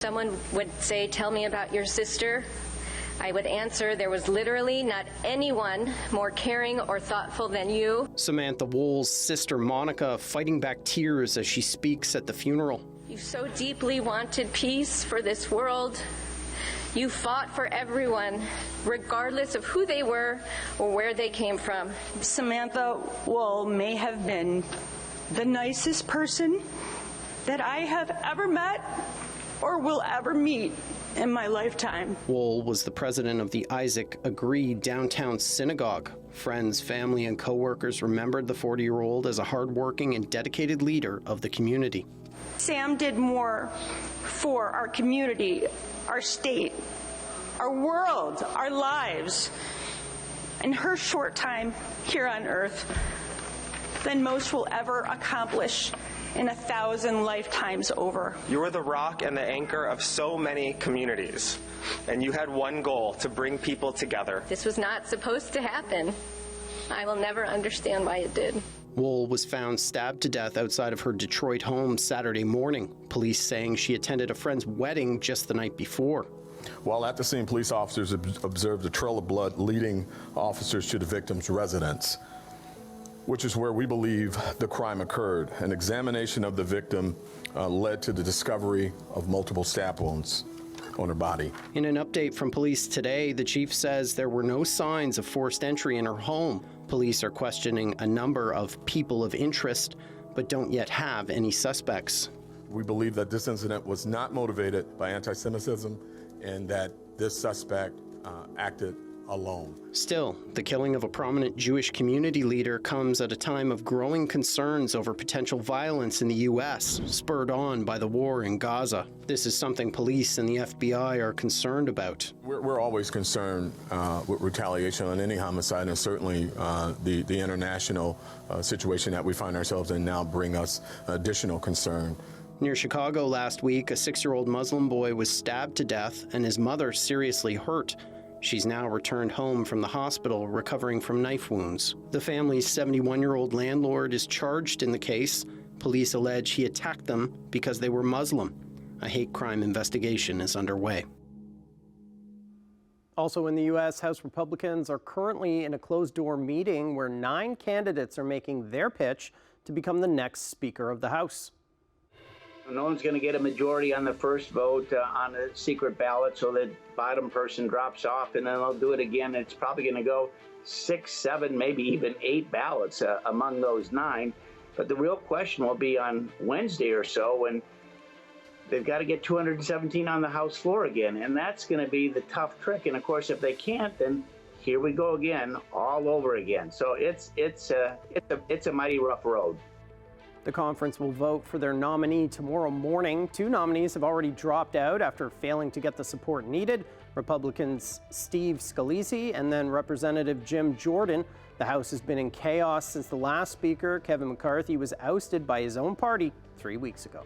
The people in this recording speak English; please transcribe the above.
Someone would say, "Tell me about your sister." I would answer, "There was literally not anyone more caring or thoughtful than you." Samantha Woll's sister Monica fighting back tears as she speaks at the funeral. You so deeply wanted peace for this world. You fought for everyone, regardless of who they were or where they came from. Samantha Woll may have been the nicest person that I have ever met or will ever meet in my lifetime. Woll was the president of the Isaac Agree downtown synagogue. Friends, family, and co-workers remembered the 40-year-old as a hardworking and dedicated leader of the community. Sam did more for our community, our state, our world, our lives, in her short time here on earth than most will ever accomplish in 1,000 lifetimes over. You were the rock and the anchor of so many communities, and you had one goal: to bring people together. This was not supposed to happen. I will never understand why it did. Woll was found stabbed to death outside of her Detroit home Saturday morning, police saying she attended a friend's wedding just the night before. While at the scene, police officers observed a trail of blood leading officers to the victim's residence, which is where we believe the crime occurred. An examination of the victim led to the discovery of multiple stab wounds on her body. In an update from police today, the chief says there were no signs of forced entry in her home. Police are questioning a number of people of interest, but don't yet have any suspects. We believe that this incident was not motivated by anti-Semitism and that this suspect acted alone. Still, the killing of a prominent Jewish community leader comes at a time of growing concerns over potential violence in the U.S., spurred on by the war in Gaza. This is something police and the FBI are concerned about. We're always concerned with retaliation on any homicide, and certainly the international situation that we find ourselves in now bring us additional concern. Near Chicago last week, a 6-year-old Muslim boy was stabbed to death and his mother seriously hurt. She's now returned home from the hospital recovering from knife wounds. The family's 71-year-old landlord is charged in the case. Police allege he attacked them because they were Muslim. A hate crime investigation is underway. Also in the U.S., House Republicans are currently in a closed-door meeting where 9 candidates are making their pitch to become the next Speaker of the House. No one's going to get a majority on the first vote on a secret ballot, so the bottom person drops off, and then they'll do it again. It's probably going to go 6, 7, maybe even 8 ballots among those 9. But the real question will be on Wednesday or so when they've got to get 217 on the House floor again, and that's going to be the tough trick. And of course, if they can't, then here we go again, all over again. So it's a mighty rough road. The conference will vote for their nominee tomorrow morning. 2 nominees have already dropped out after failing to get the support needed. Republicans Steve Scalise and then Representative Jim Jordan. The House has been in chaos since the last Speaker, Kevin McCarthy, was ousted by his own party 3 weeks ago.